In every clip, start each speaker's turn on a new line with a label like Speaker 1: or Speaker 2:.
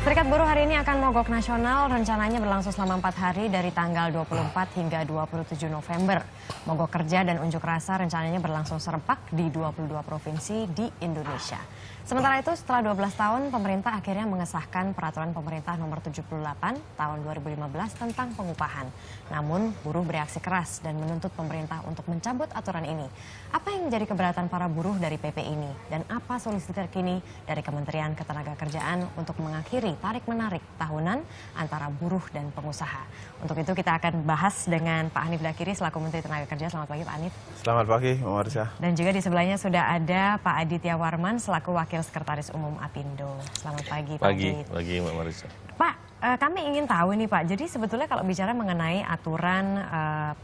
Speaker 1: Serikat Buruh hari ini akan mogok nasional, rencananya berlangsung selama 4 hari dari tanggal 24 hingga 27 November. Mogok kerja dan unjuk rasa rencananya berlangsung serempak di 22 provinsi di Indonesia. Sementara itu, setelah 12 tahun, pemerintah akhirnya mengesahkan peraturan pemerintah nomor 78 tahun 2015 tentang pengupahan. Namun, buruh bereaksi keras dan menuntut pemerintah untuk mencabut aturan ini. Apa yang menjadi keberatan para buruh dari PP ini? Dan apa solusi terkini dari Kementerian Ketenagakerjaan untuk mengakhiri tarik-menarik tahunan antara buruh dan pengusaha? Untuk itu kita akan bahas dengan Pak Hanif Dakiri selaku Menteri Tenaga Kerja. Selamat pagi Pak Hanif.
Speaker 2: Selamat pagi Mbak Marisa.
Speaker 1: Dan juga di sebelahnya sudah ada Pak Aditya Warman selaku Wakil Sekretaris Umum Apindo. Selamat pagi Pak Adit.
Speaker 2: Pagi Mbak Marisa.
Speaker 1: Pak, kami ingin tahu nih Pak, jadi sebetulnya kalau bicara mengenai aturan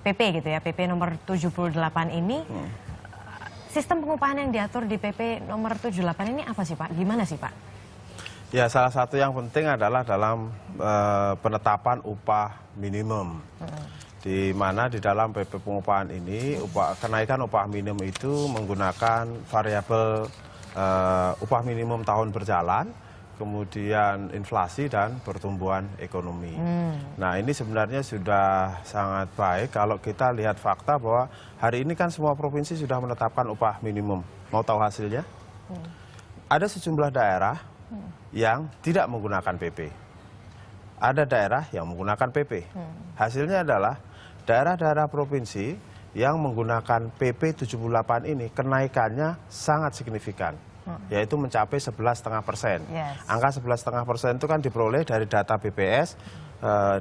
Speaker 1: PP gitu ya, PP nomor 78 ini, sistem pengupahan yang diatur di PP nomor 78 ini apa sih Pak? Gimana sih Pak?
Speaker 2: Ya, salah satu yang penting adalah dalam penetapan upah minimum. Di mana di dalam PP pengupahan ini, kenaikan upah minimum itu menggunakan variabel upah minimum tahun berjalan, kemudian inflasi dan pertumbuhan ekonomi. Nah, ini sebenarnya sudah sangat baik kalau kita lihat fakta bahwa hari ini kan semua provinsi sudah menetapkan upah minimum. Mau tahu hasilnya? Ada sejumlah daerah yang tidak menggunakan PP. Ada daerah yang menggunakan PP. Hasilnya adalah daerah-daerah provinsi yang menggunakan PP 78 ini kenaikannya sangat signifikan, yaitu mencapai 11,5%. Angka 11,5% itu kan diperoleh dari data BPS,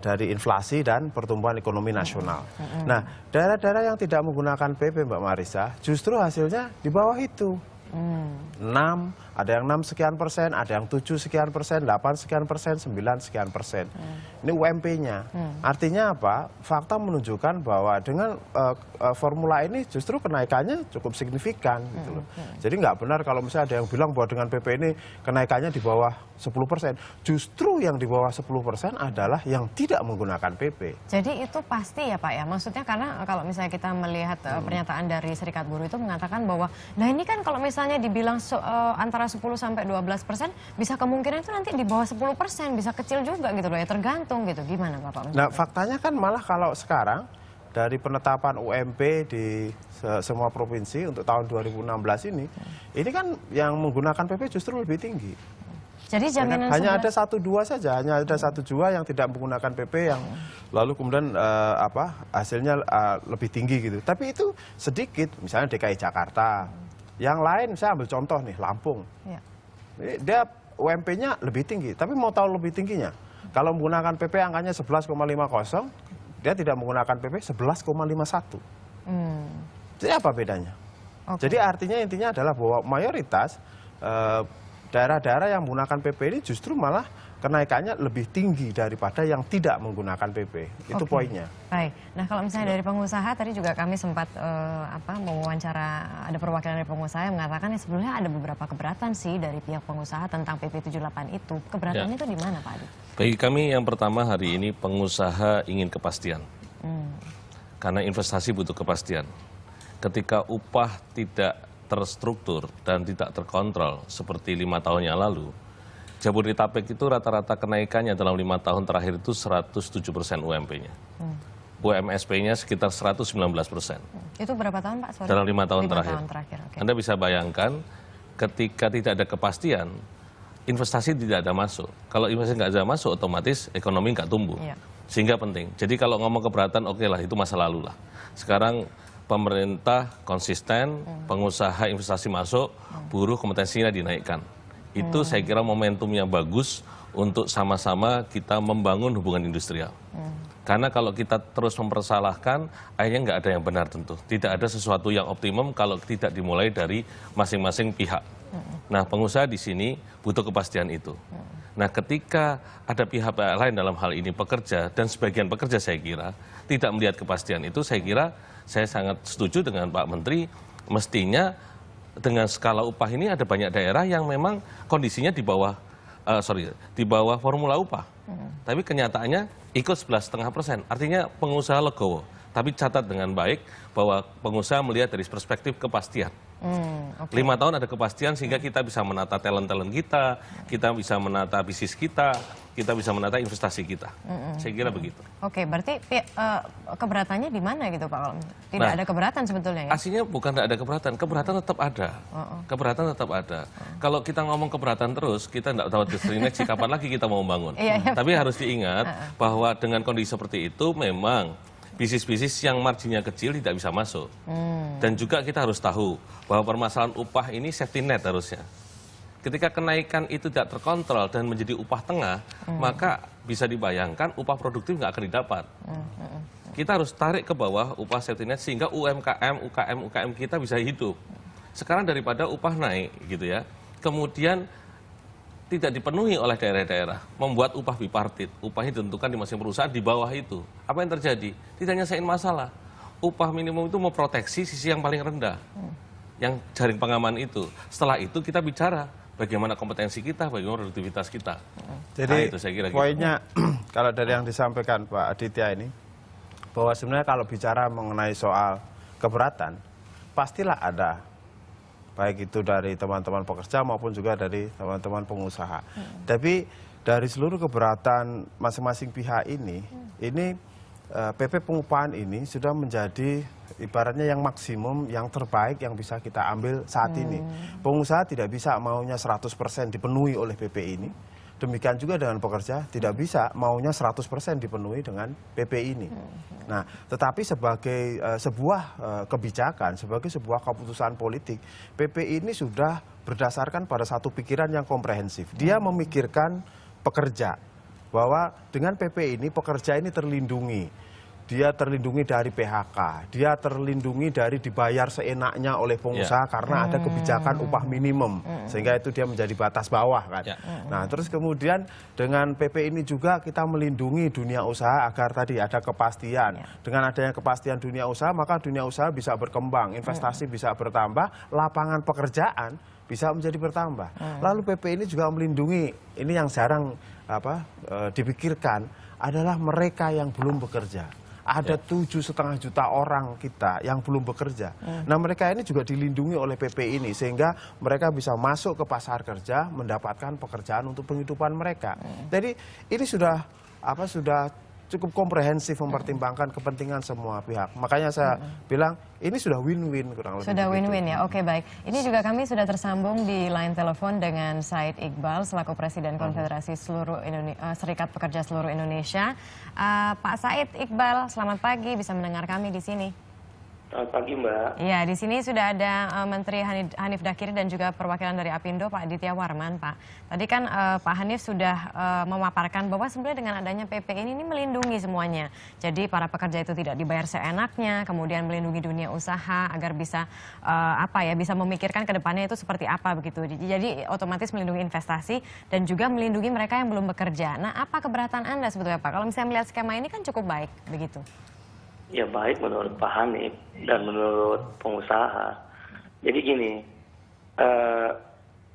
Speaker 2: dari inflasi dan pertumbuhan ekonomi nasional. Nah, daerah-daerah yang tidak menggunakan PP, Mbak Marisa, justru hasilnya di bawah itu. 6, ada yang 6 sekian persen, ada yang 7 sekian persen, 8 sekian persen, 9 sekian persen. Ini UMP-nya. Artinya apa? Fakta menunjukkan bahwa dengan formula ini justru kenaikannya cukup signifikan. Gitu loh. Jadi nggak benar kalau misalnya ada yang bilang bahwa dengan PP ini kenaikannya di bawah 10%. Justru yang di bawah 10% adalah yang tidak menggunakan PP.
Speaker 1: Jadi itu pasti ya Pak ya? Maksudnya karena kalau misalnya kita melihat pernyataan dari Serikat Buruh itu mengatakan bahwa, nah ini kan kalau misalnya dibilang antara 10 sampai 12%, bisa kemungkinan itu nanti di bawah 10%, bisa kecil juga gitu loh ya, tergantung gitu. Gimana Bapak?
Speaker 2: Nah, faktanya kan malah kalau sekarang dari penetapan UMP di semua provinsi untuk tahun 2016 ini kan yang menggunakan PP justru lebih tinggi.
Speaker 1: Jadi jaminan
Speaker 2: hanya ada 1-2 saja, hanya ada 1-2 yang tidak menggunakan PP yang lalu kemudian hasilnya lebih tinggi gitu. Tapi itu sedikit, misalnya DKI Jakarta. Yang lain, saya ambil contoh nih, Lampung. Dia UMP-nya lebih tinggi, tapi mau tahu lebih tingginya? Kalau menggunakan PP angkanya 11,50, dia tidak menggunakan PP 11,51. Jadi apa bedanya? Jadi artinya intinya adalah bahwa mayoritas daerah-daerah yang menggunakan PP ini justru malah kenaikannya lebih tinggi daripada yang tidak menggunakan PP. Itu poinnya.
Speaker 1: Baik. Nah, kalau misalnya dari pengusaha, tadi juga kami sempat mewawancara, ada perwakilan dari pengusaha yang mengatakan ya sebenarnya ada beberapa keberatan sih dari pihak pengusaha tentang PP 78 itu. Keberatannya itu di mana Pak Adi?
Speaker 3: Bagi kami yang pertama hari ini pengusaha ingin kepastian. Karena investasi butuh kepastian. Ketika upah tidak terstruktur dan tidak terkontrol seperti 5 tahun yang lalu, Jabodetabek itu rata-rata kenaikannya dalam 5 tahun terakhir itu 107% UMP-nya. UMSP-nya sekitar 119%.
Speaker 1: Itu berapa tahun Pak? Sorry.
Speaker 3: Dalam 5 tahun terakhir.
Speaker 1: Okay.
Speaker 3: Anda bisa bayangkan ketika tidak ada kepastian, investasi tidak ada masuk. Kalau investasi nggak ada masuk, otomatis ekonomi nggak tumbuh. Sehingga penting. Jadi kalau ngomong keberatan, oke lah, itu masa lalu lah. Sekarang pemerintah konsisten, pengusaha investasi masuk, buruh kompetensinya dinaikkan. Itu saya kira momentumnya bagus untuk sama-sama kita membangun hubungan industrial. Karena kalau kita terus mempersalahkan, akhirnya nggak ada yang benar tentu. Tidak ada sesuatu yang optimum kalau tidak dimulai dari masing-masing pihak. Nah, pengusaha di sini butuh kepastian itu. Nah, ketika ada pihak lain dalam hal ini pekerja, dan sebagian pekerja saya kira tidak melihat kepastian itu, saya kira saya sangat setuju dengan Pak Menteri, mestinya dengan skala upah ini ada banyak daerah yang memang kondisinya di bawah formula upah. Tapi kenyataannya ikut 11,5%. Artinya pengusaha legowo. Tapi catat dengan baik bahwa pengusaha melihat dari perspektif kepastian.
Speaker 1: Oke.
Speaker 3: 5 tahun ada kepastian sehingga kita bisa menata talent-talent kita bisa menata bisnis kita bisa menata investasi kita. Saya kira begitu.
Speaker 1: Oke, berarti keberatannya di mana gitu Pak? Kalau tidak ada keberatan sebetulnya ya?
Speaker 3: Aslinya bukan tidak ada keberatan tetap ada. Keberatan tetap ada. Kalau kita ngomong keberatan terus, kita tidak tahu destinasi kapan lagi kita mau membangun. Tapi harus diingat bahwa dengan kondisi seperti itu memang bisnis-bisnis yang marginnya kecil tidak bisa masuk. Dan juga kita harus tahu bahwa permasalahan upah ini safety net harusnya. Ketika kenaikan itu tidak terkontrol dan menjadi upah tengah, maka bisa dibayangkan upah produktif nggak akan didapat. Kita harus tarik ke bawah upah safety net sehingga UKM kita bisa hidup. Sekarang daripada upah naik gitu ya, kemudian tidak dipenuhi oleh daerah-daerah, membuat upah bipartit, upahnya ditentukan di masing perusahaan di bawah itu. Apa yang terjadi? Tidak nyelesain masalah. Upah minimum itu memproteksi sisi yang paling rendah, yang jaring pengaman itu. Setelah itu kita bicara bagaimana kompetensi kita, bagaimana produktivitas kita.
Speaker 2: Jadi
Speaker 3: itu saya kira
Speaker 2: poinnya kalau dari yang disampaikan Pak Aditya ini, bahwa sebenarnya kalau bicara mengenai soal keberatan, pastilah ada. Baik itu dari teman-teman pekerja maupun juga dari teman-teman pengusaha. Tapi dari seluruh keberatan masing-masing pihak ini PP pengupahan ini sudah menjadi ibaratnya yang maksimum, yang terbaik yang bisa kita ambil saat ini. Pengusaha tidak bisa maunya 100% dipenuhi oleh PP ini. Demikian juga dengan pekerja tidak bisa maunya 100% dipenuhi dengan PP ini. Nah, tetapi sebagai sebuah kebijakan, sebagai sebuah keputusan politik, PP ini sudah berdasarkan pada satu pikiran yang komprehensif. Dia memikirkan pekerja, bahwa dengan PP ini pekerja ini terlindungi. Dia terlindungi dari PHK, dia terlindungi dari dibayar seenaknya oleh pengusaha karena ada kebijakan upah minimum, sehingga itu dia menjadi batas bawah kan. Nah, terus kemudian dengan PP ini juga kita melindungi dunia usaha agar tadi ada kepastian. Dengan adanya kepastian dunia usaha, maka dunia usaha bisa berkembang, investasi bisa bertambah, lapangan pekerjaan bisa menjadi bertambah. Lalu PP ini juga melindungi, ini yang jarang dipikirkan adalah mereka yang belum bekerja. Ada 7,5 juta orang kita yang belum bekerja. Nah, mereka ini juga dilindungi oleh PP ini sehingga mereka bisa masuk ke pasar kerja, mendapatkan pekerjaan untuk penghidupan mereka. Jadi ini sudah cukup komprehensif mempertimbangkan kepentingan semua pihak. Makanya saya bilang ini sudah win-win kurang lebih.
Speaker 1: Sudah win-win ya, oke baik. Ini juga kami sudah tersambung di line telepon dengan Said Iqbal selaku Presiden Konfederasi Serikat Pekerja Seluruh Indonesia. Pak Said Iqbal, selamat pagi, bisa mendengar kami di sini.
Speaker 4: Selamat pagi Mbak.
Speaker 1: Ya, di sini sudah ada Menteri Hanif Dakiri dan juga perwakilan dari Apindo Pak Aditya Warman, Pak. Tadi kan Pak Hanif sudah memaparkan bahwa sebenarnya dengan adanya PP ini melindungi semuanya. Jadi para pekerja itu tidak dibayar seenaknya, kemudian melindungi dunia usaha agar bisa bisa memikirkan ke depannya itu seperti apa begitu. Jadi otomatis melindungi investasi dan juga melindungi mereka yang belum bekerja. Nah, apa keberatan Anda sebetulnya Pak? Kalau misalnya melihat skema ini kan cukup baik begitu.
Speaker 4: Ya baik menurut Pak Hanif dan menurut pengusaha. Jadi gini,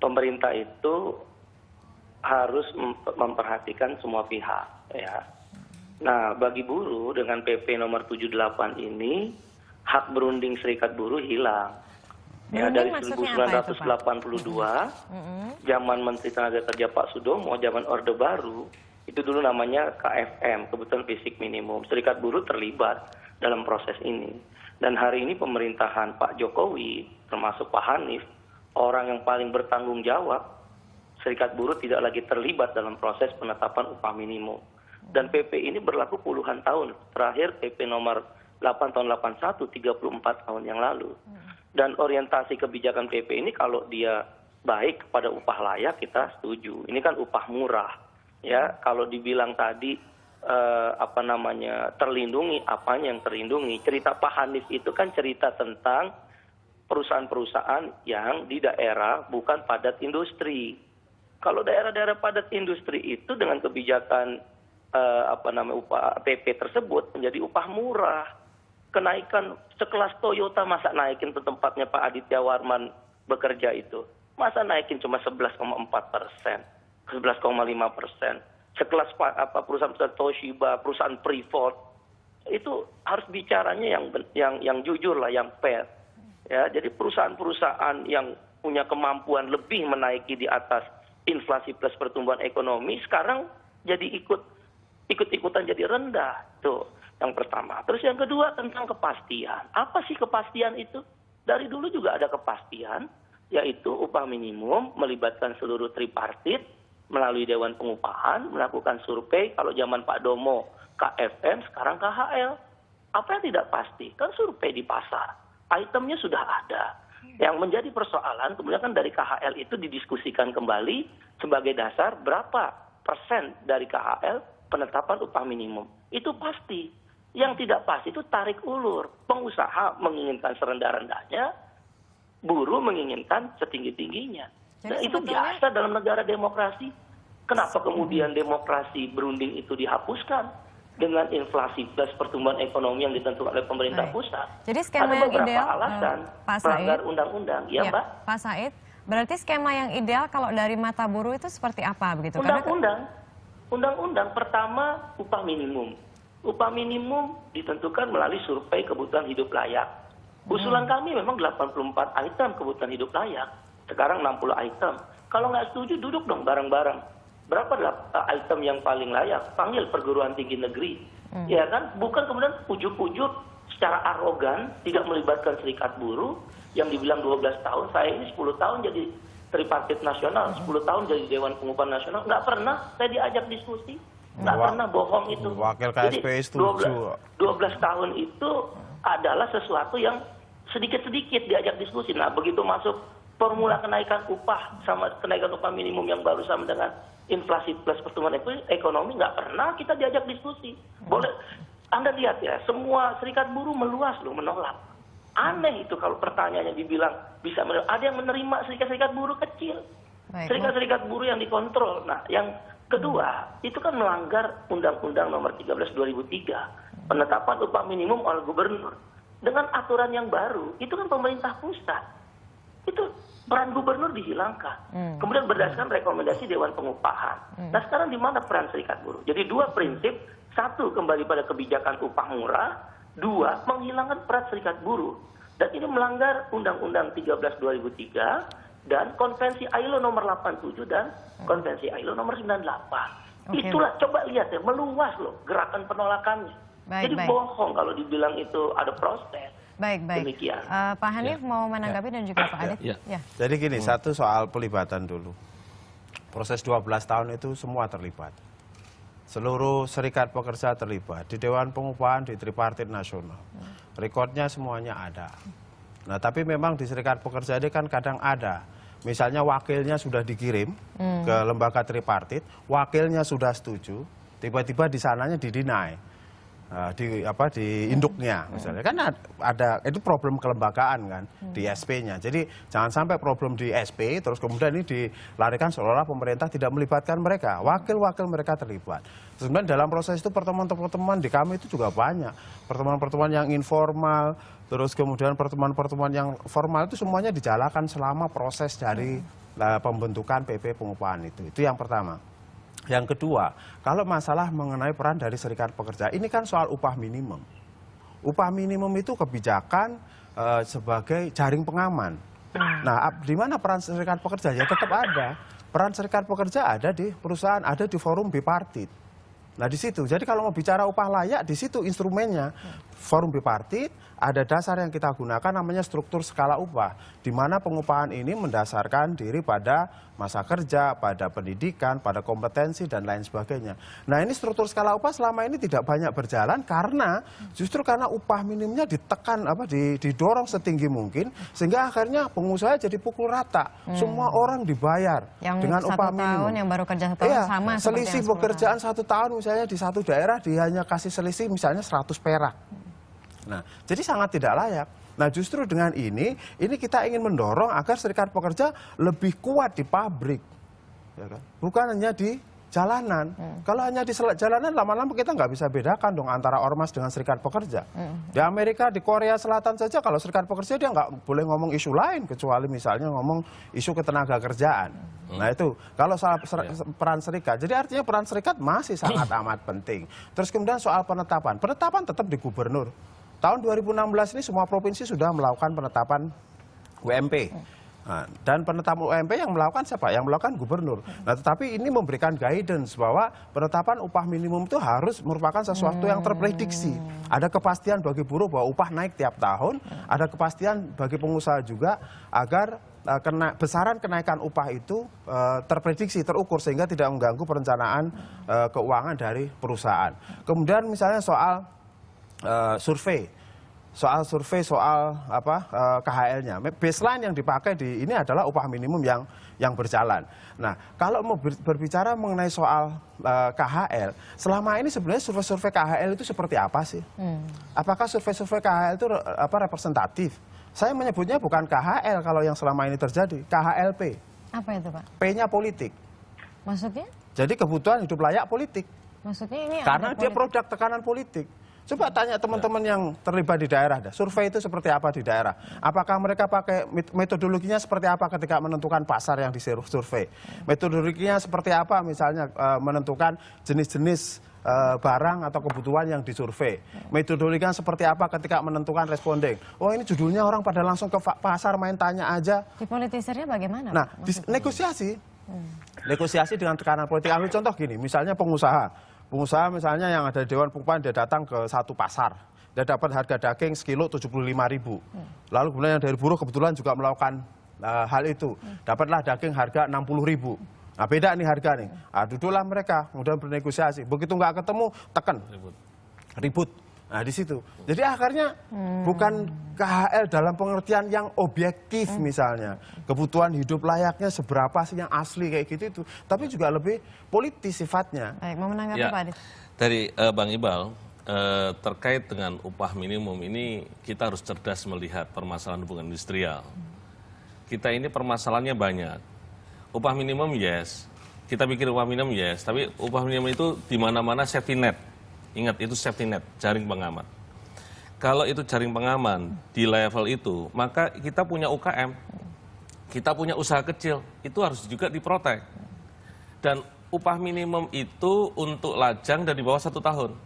Speaker 4: pemerintah itu harus memperhatikan semua pihak. Ya. Nah, bagi buruh dengan PP nomor 78 ini, hak berunding serikat buruh hilang. Ya, dari 1982, zaman Menteri Tenaga Kerja Pak Sudomo, zaman Orde Baru, itu dulu namanya KFM, kebutuhan fisik minimum. Serikat buruh terlibat dalam proses ini. Dan hari ini pemerintahan Pak Jokowi, termasuk Pak Hanif, orang yang paling bertanggung jawab, serikat buruh tidak lagi terlibat dalam proses penetapan upah minimum. Dan PP ini berlaku puluhan tahun. Terakhir PP nomor 8 tahun 81, 34 tahun yang lalu. Dan orientasi kebijakan PP ini kalau dia baik kepada upah layak, kita setuju. Ini kan upah murah. Ya, kalau dibilang tadi terlindungi, apanya yang terlindungi? Cerita Pak Hanif itu kan cerita tentang perusahaan-perusahaan yang di daerah bukan padat industri. Kalau daerah-daerah padat industri itu dengan kebijakan upah PP tersebut menjadi upah murah. Kenaikan sekelas Toyota masa naikin ke tempatnya Pak Aditya Warman bekerja itu? Masa naikin cuma 11,4%, 11,5%. Sekelas perusahaan-perusahaan Toshiba, perusahaan Freeport, itu harus bicaranya yang jujur lah, yang fair. Ya, jadi perusahaan-perusahaan yang punya kemampuan lebih menaiki di atas inflasi plus pertumbuhan ekonomi sekarang jadi ikut-ikutan jadi rendah. Tuh, yang pertama. Terus yang kedua tentang kepastian. Apa sih kepastian itu? Dari dulu juga ada kepastian, yaitu upah minimum melibatkan seluruh tripartit melalui Dewan Pengupahan, melakukan survei. Kalau zaman Pak Domo KFM, sekarang KHL. Apa yang tidak pasti? Kan survei di pasar. Itemnya sudah ada. Yang menjadi persoalan, kemudian kan dari KHL itu didiskusikan kembali sebagai dasar berapa persen dari KHL penetapan upah minimum. Itu pasti. Yang tidak pasti itu tarik ulur. Pengusaha menginginkan serendah-rendahnya, buruh menginginkan setinggi-tingginya. Dan itu biasa dalam negara demokrasi. Kenapa kemudian demokrasi berunding itu dihapuskan? Dengan inflasi plus pertumbuhan ekonomi yang ditentukan oleh pemerintah pusat.
Speaker 1: Jadi skema yang ideal,
Speaker 4: alasan melanggar undang-undang, ya Mbak?
Speaker 1: Pak Said, berarti skema yang ideal kalau dari mata buruh itu seperti apa begitu?
Speaker 4: Undang-undang pertama upah minimum. Upah minimum ditentukan melalui survei kebutuhan hidup layak. Usulan kami memang 84 item kebutuhan hidup layak. Sekarang 60 item. Kalau nggak setuju duduk dong bareng-bareng. Berapa item yang paling layak? Panggil perguruan tinggi negeri. Ya kan? Bukan kemudian ujuk-ujuk secara arogan, tidak melibatkan serikat buruh, yang dibilang 12 tahun, saya ini 10 tahun jadi tripartit nasional, 10 tahun jadi Dewan Pengupahan Nasional, nggak pernah saya diajak diskusi. Nggak pernah bohong itu.
Speaker 2: Wakil KSPI setuju.
Speaker 4: 12 tahun itu adalah sesuatu yang sedikit-sedikit diajak diskusi. Nah, begitu masuk formula kenaikan upah sama kenaikan upah minimum yang baru sama dengan inflasi plus pertumbuhan ekonomi, nggak pernah kita diajak diskusi. Boleh Anda lihat ya, semua serikat buruh meluas loh menolak. Aneh itu kalau pertanyaannya dibilang bisa menolak. Ada yang menerima serikat-serikat buruh kecil. Serikat-serikat buruh yang dikontrol. Nah, yang kedua, itu kan melanggar Undang-Undang Nomor 13 2003, penetapan upah minimum oleh gubernur. Dengan aturan yang baru, itu kan pemerintah pusat. Itu peran gubernur dihilangkan. Kemudian berdasarkan rekomendasi Dewan Pengupahan. Nah, sekarang di mana peran serikat buruh? Jadi dua prinsip, satu kembali pada kebijakan upah murah, dua menghilangkan peran serikat buruh. Dan ini melanggar Undang-Undang 13 2003 dan Konvensi ILO nomor 87 dan Konvensi ILO nomor 98. Itulah, coba lihat ya, meluas loh gerakan penolakannya. Jadi bohong kalau dibilang itu ada proses.
Speaker 1: Baik.
Speaker 4: Demikian.
Speaker 1: Pak Hanif mau menanggapi dan juga Pak Adit.
Speaker 2: Ya. Jadi gini, satu soal pelibatan dulu. Proses 12 tahun itu semua terlibat. Seluruh serikat pekerja terlibat. Di Dewan Pengupahan, di Tripartit Nasional. Rekodnya semuanya ada. Nah, tapi memang di serikat pekerja ini kan kadang ada. Misalnya wakilnya sudah dikirim ke lembaga tripartit, wakilnya sudah setuju, tiba-tiba di sananya didinai. Di induknya misalnya kan ada itu problem kelembagaan kan di SP-nya. Jadi jangan sampai problem di SP terus kemudian ini dilarikan seolah-olah pemerintah tidak melibatkan mereka. Wakil-wakil mereka terlibat. Sebenarnya dalam proses itu pertemuan-pertemuan di kami itu juga banyak. Pertemuan-pertemuan yang informal, terus kemudian pertemuan-pertemuan yang formal itu semuanya dijalankan selama proses dari pembentukan PP pengupahan itu. Itu yang pertama. Yang kedua, kalau masalah mengenai peran dari serikat pekerja, ini kan soal upah minimum. Upah minimum itu kebijakan sebagai jaring pengaman. Nah, di mana peran serikat pekerja? Ya tetap ada. Peran serikat pekerja ada di perusahaan, ada di forum bipartit. Nah, di situ. Jadi kalau mau bicara upah layak, di situ instrumennya. Forum bipartit, ada dasar yang kita gunakan namanya struktur skala upah. Di mana pengupahan ini mendasarkan diri pada masa kerja, pada pendidikan, pada kompetensi, dan lain sebagainya. Nah, ini struktur skala upah selama ini tidak banyak berjalan karena justru karena upah minimumnya ditekan, didorong setinggi mungkin, sehingga akhirnya pengusaha jadi pukul rata. Semua orang dibayar
Speaker 1: yang
Speaker 2: dengan upah minimum.
Speaker 1: Tahun yang baru kerja 1 tahun sama
Speaker 2: selisih pekerjaan 1 tahun misalnya di satu daerah dia hanya kasih selisih misalnya 100 perak. Nah, jadi sangat tidak layak. Nah, justru dengan ini kita ingin mendorong agar serikat pekerja lebih kuat di pabrik, ya kan? Bukan hanya di jalanan. Kalau hanya di jalanan, lama-lama kita nggak bisa bedakan dong antara ormas dengan serikat pekerja. Di Amerika, di Korea Selatan saja, kalau serikat pekerja dia nggak boleh ngomong isu lain kecuali misalnya ngomong isu ketenaga kerjaan. Nah itu kalau soal peran serikat, jadi artinya peran serikat masih sangat amat penting. Terus kemudian soal penetapan tetap di gubernur. tahun 2016 ini semua provinsi sudah melakukan penetapan UMP. Nah, dan penetapan UMP yang melakukan siapa? Yang melakukan gubernur. Nah, tetapi ini memberikan guidance bahwa penetapan upah minimum itu harus merupakan sesuatu yang terprediksi. Ada kepastian bagi buruh bahwa upah naik tiap tahun, ada kepastian bagi pengusaha juga agar besaran kenaikan upah itu terprediksi, terukur sehingga tidak mengganggu perencanaan keuangan dari perusahaan. Kemudian misalnya soal survei. Soal KHL-nya, baseline yang dipakai di ini adalah upah minimum yang berjalan. Nah, kalau mau berbicara mengenai soal KHL, selama ini sebenarnya survei-survei KHL itu seperti apa sih? Apakah survei-survei KHL itu representatif? Saya menyebutnya bukan KHL kalau yang selama ini terjadi, KHLP.
Speaker 1: Apa itu, Pak?
Speaker 2: P-nya politik.
Speaker 1: Maksudnya?
Speaker 2: Jadi kebutuhan hidup layak politik.
Speaker 1: Maksudnya ini
Speaker 2: karena dia produk tekanan politik. Coba tanya teman-teman yang terlibat di daerah, survei itu seperti apa di daerah? Apakah mereka pakai metodologinya seperti apa ketika menentukan pasar yang disurvei? Metodologinya seperti apa misalnya menentukan jenis-jenis barang atau kebutuhan yang disurvei? Metodologinya seperti apa ketika menentukan responden? Oh, ini judulnya orang pada langsung ke pasar main tanya aja.
Speaker 1: Dipolitisirnya bagaimana?
Speaker 2: Nah, negosiasi. Negosiasi dengan tekanan politik. Ambil contoh gini, misalnya pengusaha misalnya yang ada di Dewan Pengupahan, dia datang ke satu pasar, dia dapat harga daging sekilo 75.000. Lalu kemudian yang dari buruh kebetulan juga melakukan hal itu, dapatlah daging harga 60.000. Nah, beda nih harga nih. Nah, duduklah mereka, kemudian bernegosiasi. Begitu nggak ketemu, tekan, ribut. Nah, di situ. Jadi akhirnya bukan KHL dalam pengertian yang objektif misalnya. Kebutuhan hidup layaknya seberapa sih yang asli kayak gitu itu. Tapi juga lebih politis sifatnya.
Speaker 1: Baik, mau menanggapi
Speaker 3: Ya,
Speaker 1: Pak Adit?
Speaker 3: dari Bang Iqbal, terkait dengan upah minimum ini kita harus cerdas melihat permasalahan hubungan industrial. Kita ini permasalahannya banyak. Upah minimum yes, kita pikir upah minimum yes, tapi upah minimum itu di mana-mana safety net. Ingat, itu safety net, jaring pengaman. Kalau itu jaring pengaman di level itu, maka kita punya UKM, kita punya usaha kecil, itu harus juga diprotek. Dan upah minimum itu untuk lajang dan di bawah 1 tahun.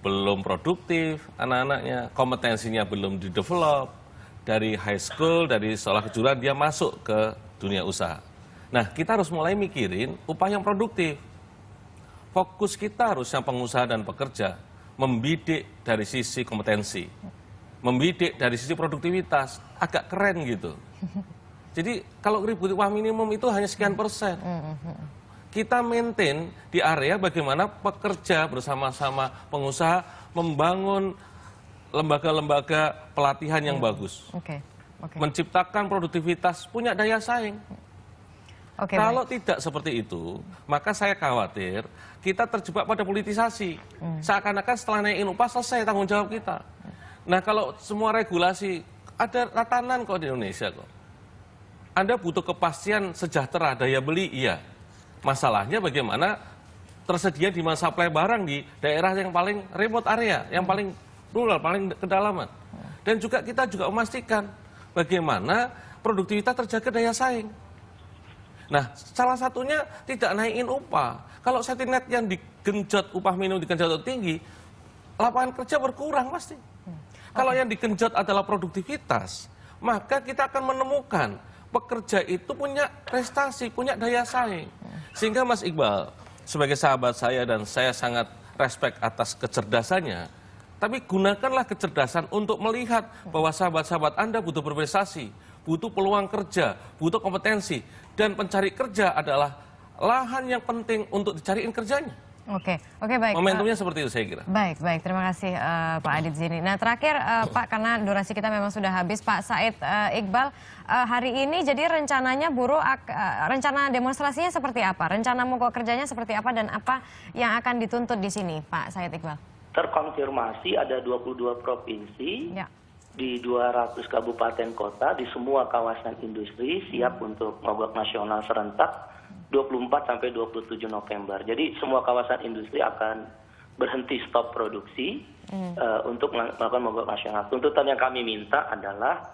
Speaker 3: Belum produktif anak-anaknya, kompetensinya belum didevelop, dari high school, dari sekolah kejuruan, dia masuk ke dunia usaha. Nah, kita harus mulai mikirin upah yang produktif. Fokus kita harusnya pengusaha dan pekerja membidik dari sisi kompetensi, membidik dari sisi produktivitas, agak keren gitu. Jadi kalau ribut upah minimum itu hanya sekian persen. Kita maintain di area bagaimana pekerja bersama-sama pengusaha membangun lembaga-lembaga pelatihan yang bagus. Menciptakan produktivitas, punya daya saing. Kalau tidak seperti itu, maka saya khawatir kita terjebak pada politisasi. Seakan-akan setelah naikin upah selesai tanggung jawab kita. Nah, kalau semua regulasi, ada tatanan kok di Indonesia kok. Anda butuh kepastian sejahtera, daya beli, iya. Masalahnya bagaimana tersedia di mana supply barang di daerah yang paling remote area, yang paling rural, paling kedalaman. Dan juga kita juga memastikan bagaimana produktivitas terjaga daya saing. Nah, salah satunya tidak naikin upah. Kalau safety net yang digenjot, upah minimum digenjot tinggi, lapangan kerja berkurang pasti. Kalau yang digenjot adalah produktivitas, maka kita akan menemukan pekerja itu punya prestasi, punya daya saing. Sehingga Mas Iqbal, sebagai sahabat saya dan saya sangat respect atas kecerdasannya, tapi gunakanlah kecerdasan untuk melihat bahwa sahabat-sahabat Anda butuh berprestasi, butuh peluang kerja, butuh kompetensi, dan pencari kerja adalah lahan yang penting untuk dicariin kerjanya.
Speaker 1: Oke, baik.
Speaker 3: Momentumnya seperti itu saya kira.
Speaker 1: Baik, terima kasih Pak Adit Zini. Nah, terakhir Pak, karena durasi kita memang sudah habis, Pak Said Iqbal, hari ini jadi rencananya buruh, rencana demonstrasinya seperti apa? Rencana mogok kerjanya seperti apa dan apa yang akan dituntut di sini, Pak Said Iqbal?
Speaker 4: Terkonfirmasi ada 22 provinsi. Ya. Di 200 kabupaten kota di semua kawasan industri siap untuk mogok nasional serentak 24 sampai 27 November. Jadi semua kawasan industri akan berhenti stop produksi untuk melakukan mogok nasional. Tuntutan yang kami minta adalah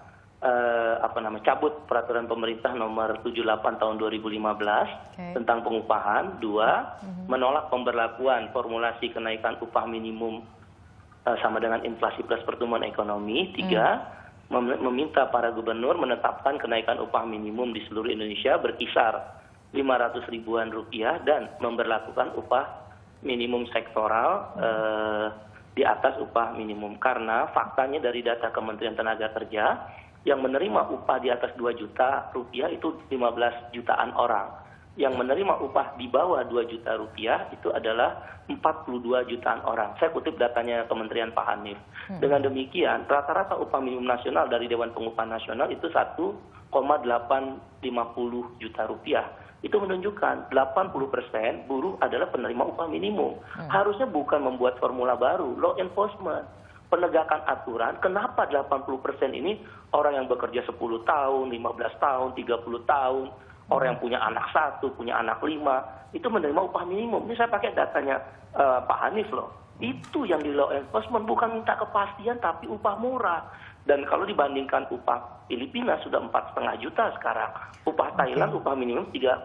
Speaker 4: cabut peraturan pemerintah nomor 78 tahun 2015 tentang pengupahan. 2, menolak pemberlakuan formulasi kenaikan upah minimum sama dengan inflasi plus pertumbuhan ekonomi. 3, meminta para gubernur menetapkan kenaikan upah minimum di seluruh Indonesia berkisar 500 ribuan rupiah dan memberlakukan upah minimum sektoral di atas upah minimum. Karena faktanya dari data Kementerian Tenaga Kerja, yang menerima upah di atas 2 juta rupiah itu 15 jutaan orang. Yang menerima upah di bawah 2 juta rupiah itu adalah 42 jutaan orang. Saya kutip datanya Kementerian Pak Hanif. Dengan demikian, rata-rata upah minimum nasional dari Dewan Pengupahan Nasional itu 1,850 juta rupiah. Itu menunjukkan 80% buruh adalah penerima upah minimum. Harusnya bukan membuat formula baru, law enforcement, penegakan aturan. Kenapa 80% ini orang yang bekerja 10 tahun, 15 tahun, 30 tahun, orang yang punya anak 1, punya anak 5, itu menerima upah minimum. Ini saya pakai datanya Pak Hanif loh. Itu yang di law enforcement, bukan minta kepastian tapi upah murah. Dan kalau dibandingkan upah Filipina sudah 4,5 juta sekarang. Upah Thailand upah minimum 3,6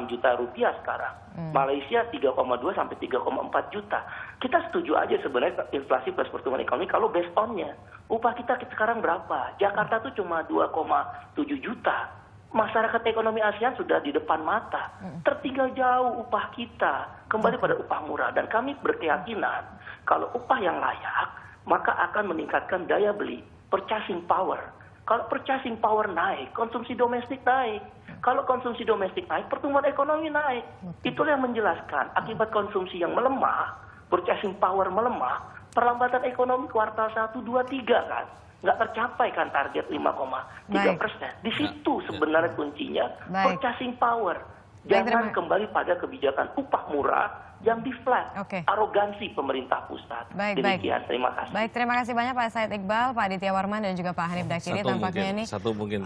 Speaker 4: juta rupiah sekarang. Malaysia 3,2 sampai 3,4 juta. Kita setuju aja sebenarnya inflasi plus pertumbuhan ekonomi kalau based on-nya. Upah kita sekarang berapa? Jakarta tuh cuma 2,7 juta. Masyarakat ekonomi ASEAN sudah di depan mata. Tertinggal jauh upah kita. Kembali pada upah murah. Dan kami berkeyakinan kalau upah yang layak, maka akan meningkatkan daya beli, purchasing power. Kalau purchasing power naik, konsumsi domestik naik. Kalau konsumsi domestik naik, pertumbuhan ekonomi naik. Itulah yang menjelaskan akibat konsumsi yang melemah, purchasing power melemah, perlambatan ekonomi kuartal 1, 2, 3 kan. Nggak tercapai kan target 5,3%. Di situ sebenarnya kuncinya purchasing power. Jangan kembali pada kebijakan upah murah yang di flat. Arogansi pemerintah pusat. Demikian, terima kasih.
Speaker 1: Baik, terima kasih banyak Pak Said Iqbal, Pak Aditya Warman, dan juga Pak Hanif Dakiri. Tampaknya ini
Speaker 3: satu poin.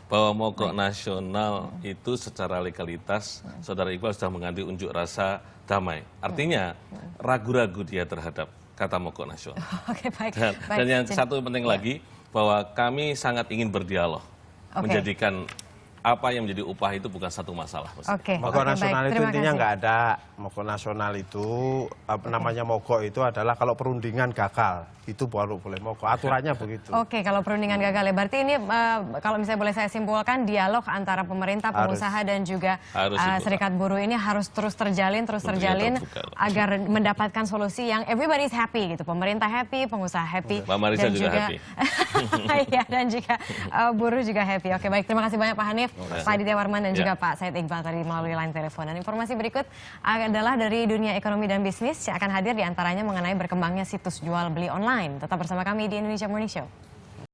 Speaker 3: Bahwa mogok nasional itu secara legalitas, Saudara Iqbal sudah mengambil unjuk rasa damai. Artinya ragu-ragu dia terhadap kata mogok nasional. Dan yang satu penting lagi, bahwa kami sangat ingin berdialog, menjadikan apa yang menjadi upah itu bukan satu masalah.
Speaker 2: Mogok nasional itu intinya nggak ada. Mogok nasional itu, namanya mogok itu adalah kalau perundingan gagal, itu baru boleh mogok. Aturannya begitu.
Speaker 1: Kalau perundingan gagal ya. Berarti ini kalau misalnya boleh saya simpulkan, dialog antara pemerintah, pengusaha dan juga serikat buruh ini harus terus terjalin agar mendapatkan solusi yang everybody is happy gitu. Pemerintah happy, pengusaha happy,
Speaker 3: Mbak Marisa
Speaker 1: dan juga
Speaker 3: happy.
Speaker 1: ya, dan juga buruh juga happy. Oke, baik, terima kasih banyak Pak Hanif, Pak Aditya Warman, dan juga Pak Said Iqbal tadi melalui line telepon. Dan informasi berikut adalah dari dunia ekonomi dan bisnis yang akan hadir diantaranya mengenai berkembangnya situs jual beli online. Tetap bersama kami di Indonesia Morning Show.